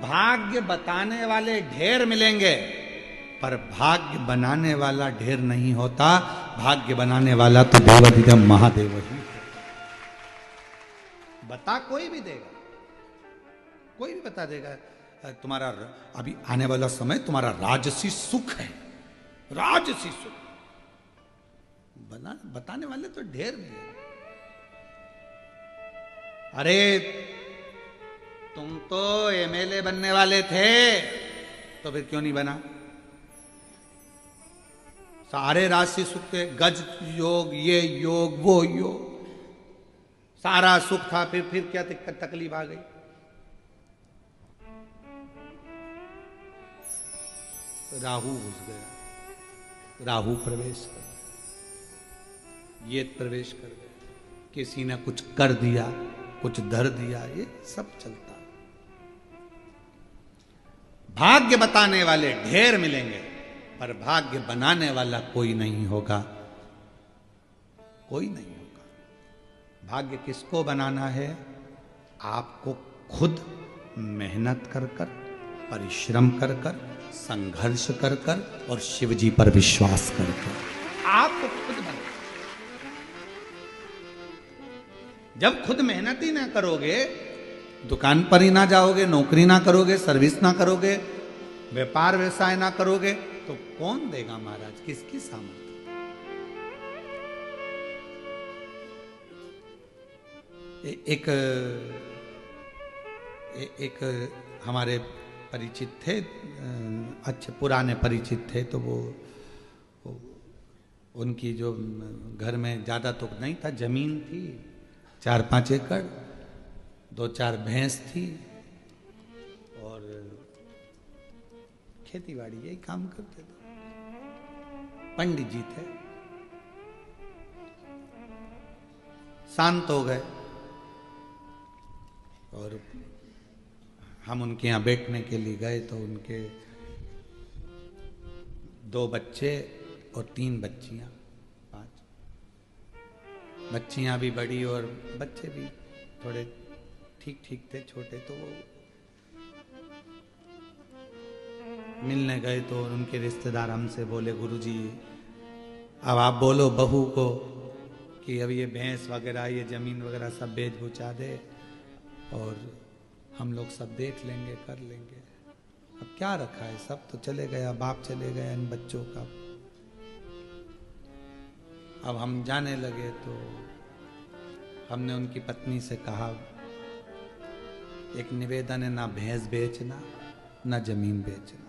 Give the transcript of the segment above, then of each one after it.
भाग्य बताने वाले ढेर मिलेंगे, पर भाग्य बनाने वाला ढेर नहीं होता। भाग्य बनाने वाला तो देवाधिदेव महादेव ही। बता कोई भी देगा, कोई भी बता देगा। तुम्हारा अभी आने वाला समय तुम्हारा राजसी सुख है, राजसी सुख। बताने वाले तो ढेर मिले। अरे तुम तो एमएलए बनने वाले थे, तो फिर क्यों नहीं बना? सारे राशि सुख थे, गज योग, ये योग, वो योग, सारा सुख था। फिर क्या तकलीफ आ गई? राहु घुस गया, राहु प्रवेश कर गया, ये प्रवेश कर गया, किसी ने कुछ कर दिया, कुछ धर दिया, ये सब चलता। भाग्य बताने वाले ढेर मिलेंगे, पर भाग्य बनाने वाला कोई नहीं होगा, कोई नहीं होगा। भाग्य किसको बनाना है? आपको खुद मेहनत कर कर, परिश्रम कर कर, संघर्ष कर कर और शिव जी पर विश्वास कर कर आपको खुद बनाना। जब खुद मेहनत ही ना करोगे, दुकान पर ही ना जाओगे, नौकरी ना करोगे, सर्विस ना करोगे, व्यापार व्यवसाय ना करोगे, तो कौन देगा महाराज? किसकी सामर्थ्य? एक हमारे परिचित थे, अच्छे पुराने परिचित थे, तो वो उनकी जो घर में ज़्यादा तो नहीं था, जमीन थी 4-5 एकड़, 2-4 भैंस थी और खेती बाड़ी यही काम करते थे। पंडित जी थे, शांत हो गए और हम उनके यहाँ बैठने के लिए गए, तो उनके 2 बच्चे और 3 बच्चियां, 5 बच्चियां भी बड़ी और बच्चे भी थोड़े ठीक ठीक थे, छोटे। तो वो मिलने गए, तो उनके रिश्तेदार हमसे बोले, गुरुजी अब आप बोलो बहू को कि अब ये भैंस वगैरह, ये जमीन वगैरह सब बेच बुचा दे और हम लोग सब देख लेंगे, कर लेंगे। अब क्या रखा है, सब तो चले गया, बाप चले गया इन बच्चों का। अब हम जाने लगे, तो हमने उनकी पत्नी से कहा, एक निवेदन है, ना भैंस बेचना, ना जमीन बेचना।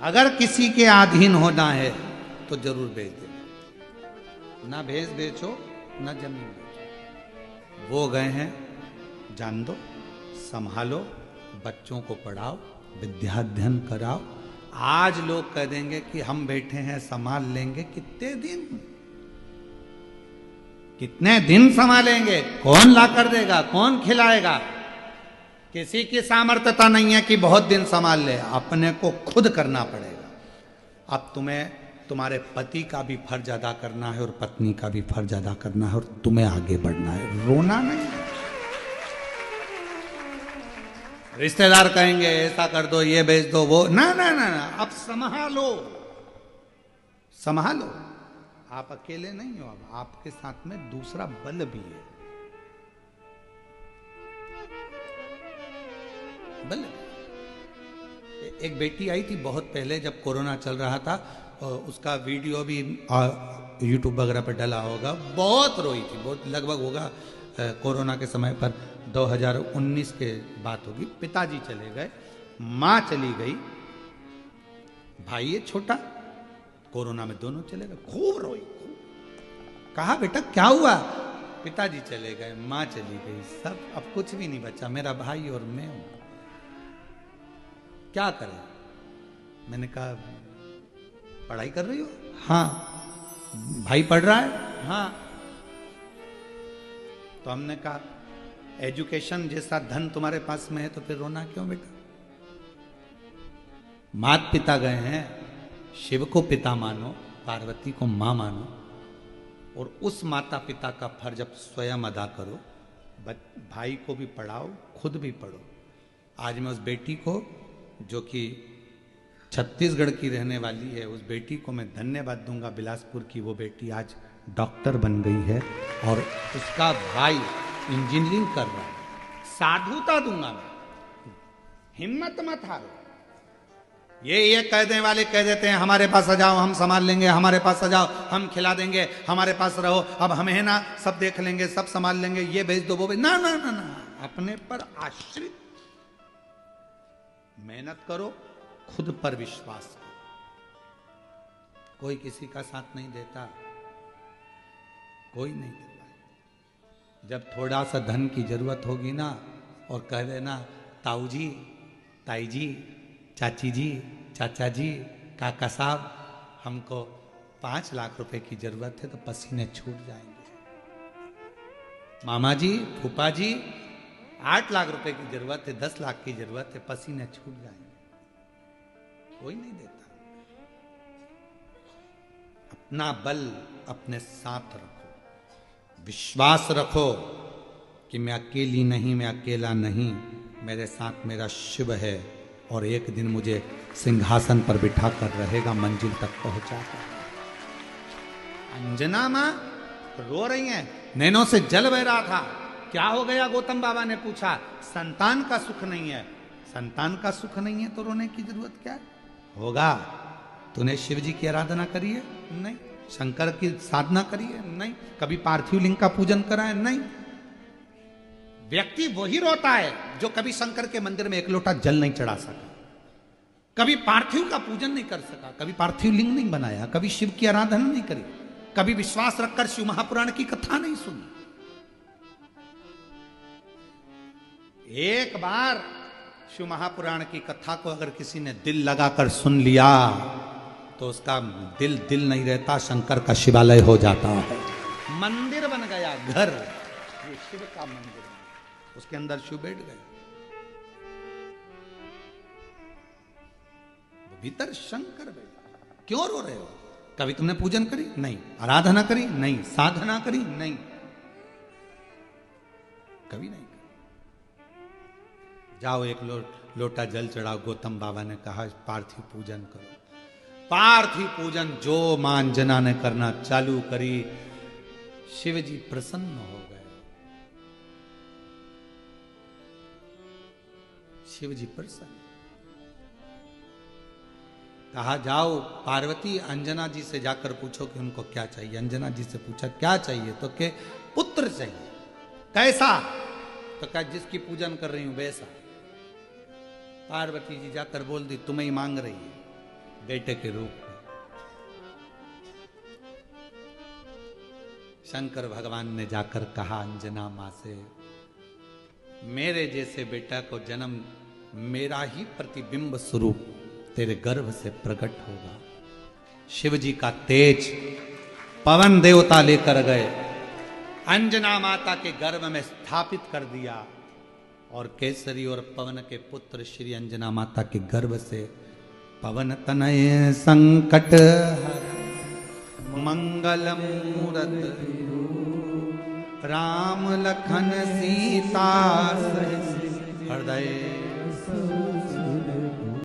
अगर किसी के अधीन होना है तो जरूर बेच देना, ना भैंस बेचो, ना जमीन बेचो। वो गए हैं, जान दो, संभालो, बच्चों को पढ़ाओ, विद्याध्ययन कराओ। आज लोग कह देंगे कि हम बैठे हैं, संभाल लेंगे। कितने दिन संभालेंगे? कौन ला कर देगा? कौन खिलाएगा? किसी की सामर्थ्यता नहीं है कि बहुत दिन संभाल ले, अपने को खुद करना पड़ेगा। अब तुम्हें तुम्हारे पति का भी फर्ज अदा करना है और पत्नी का भी फर्ज अदा करना है, और तुम्हें आगे बढ़ना है, रोना नहीं। रिश्तेदार कहेंगे ऐसा कर दो, ये बेच दो, वो ना ना ना, अब संभालो, संभालो। आप अकेले नहीं हो, अब आपके साथ में दूसरा बल भी है, बल। एक बेटी आई थी बहुत पहले, जब कोरोना चल रहा था, उसका वीडियो भी यूट्यूब वगैरह पर डला होगा। बहुत रोई थी, बहुत, लगभग होगा कोरोना के समय पर 2019 के बात होगी। पिताजी चले गए, माँ चली गई, भाई ये छोटा, कोरोना में दोनों चले गए। खूब रोई, खूब। कहा बेटा क्या हुआ? पिताजी चले गए, माँ चली गई, सब, अब कुछ भी नहीं बचा, मेरा भाई और मैं हूं, क्या करें? मैंने कहा पढ़ाई कर रही हो? हाँ। भाई पढ़ रहा है? हाँ। तो हमने कहा एजुकेशन जैसा धन तुम्हारे पास में है, तो फिर रोना क्यों बेटा? माता पिता गए हैं, शिव को पिता मानो, पार्वती को मां मानो, और उस माता पिता का फर्ज अब स्वयं अदा करो। भाई को भी पढ़ाओ, खुद भी पढ़ो। आज मैं उस बेटी को, जो कि छत्तीसगढ़ की रहने वाली है, उस बेटी को मैं धन्यवाद दूंगा, बिलासपुर की वो बेटी आज डॉक्टर बन गई है और उसका भाई इंजीनियरिंग कर रहा है। साधुता दूंगा मैं, हिम्मत मत हारो। ये कहने वाले कह देते हैं हमारे पास आ जाओ हम संभाल लेंगे, हमारे पास आ जाओ हम खिला देंगे, हमारे पास रहो, अब हमें है ना सब देख लेंगे, सब संभाल लेंगे, ये भेज दो वो भेज, ना ना ना ना, अपने पर आश्रित। मेहनत करो, खुद पर विश्वास करो। कोई किसी का साथ नहीं देता, कोई नहीं देता। जब थोड़ा सा धन की जरूरत होगी ना, और कह देना ताऊ जी, ताई जी, चाची जी, चाचा जी, काका साहब, हमको 5 लाख रुपए की जरूरत है, तो पसीने छूट जाएंगे। मामा जी, फूफा जी, 8 लाख रुपए की जरूरत है, 10 लाख की जरूरत है, पसीने छूट जाएंगे। कोई नहीं देता। अपना बल अपने साथ रखो, विश्वास रखो कि मैं अकेली नहीं, मैं अकेला नहीं, मेरे साथ मेरा शिव है, और एक दिन मुझे सिंहासन पर बिठा कर रहेगा, मंजिल तक पहुंचाकर। अंजना मां रो रही हैं, नैनों से जल बह रहा था। क्या हो गया? गौतम बाबा ने पूछा। संतान का सुख नहीं है। संतान का सुख नहीं है तो रोने की जरूरत क्या है? होगा। तूने शिव जी की आराधना करी है? नहीं। शंकर की साधना करी है? नहीं। कभी पार्थिव लिंग का पूजन करा है? नहीं। व्यक्ति वही रोता है जो कभी शंकर के मंदिर में एक लोटा जल नहीं चढ़ा सका, कभी पार्थिव का पूजन नहीं कर सका, कभी पार्थिव लिंग नहीं बनाया, कभी शिव की आराधना नहीं करी, कभी विश्वास रखकर शिव महापुराण की कथा नहीं सुनी। एक बार शिव महापुराण की कथा को अगर किसी ने दिल लगाकर सुन लिया तो उसका दिल दिल नहीं रहता, शंकर का शिवालय हो जाता है, मंदिर बन गया, घर, ये शिव का मंदिर, उसके अंदर शिव बैठ गए, भीतर शंकर बैठा। क्यों रो रहे हो? कभी तुमने पूजन करी? नहीं। आराधना करी? नहीं। साधना करी? नहीं, कभी नहीं करी। जाओ एक लोटा जल चढ़ाओ। गौतम बाबा ने कहा पार्थिव पूजन करो। पार्थिव पूजन जो मां अंजना ने करना चालू करी, शिव जी प्रसन्न हो गए। शिव जी प्रसन्न। कहा जाओ पार्वती अंजना जी से जाकर पूछो कि उनको क्या चाहिए। अंजना जी से पूछा क्या चाहिए? तो के पुत्र चाहिए। कैसा? तो कहा जिसकी पूजन कर रही हूं वैसा। पार्वती जी जाकर बोल दी तुम्हें ही मांग रही है बेटे के रूप में। शंकर भगवान ने जाकर कहा अंजना मां से, मेरे जैसे बेटा को जन्म मेरा ही प्रतिबिंब स्वरूप तेरे गर्भ से प्रकट होगा। शिव जी का तेज पवन देवता लेकर गए, अंजना माता के गर्भ में स्थापित कर दिया, और केसरी और पवन के पुत्र श्री अंजना माता के गर्भ से पवन तनय संकट हर मंगल मूरत राम लखन सीता सहित हृदय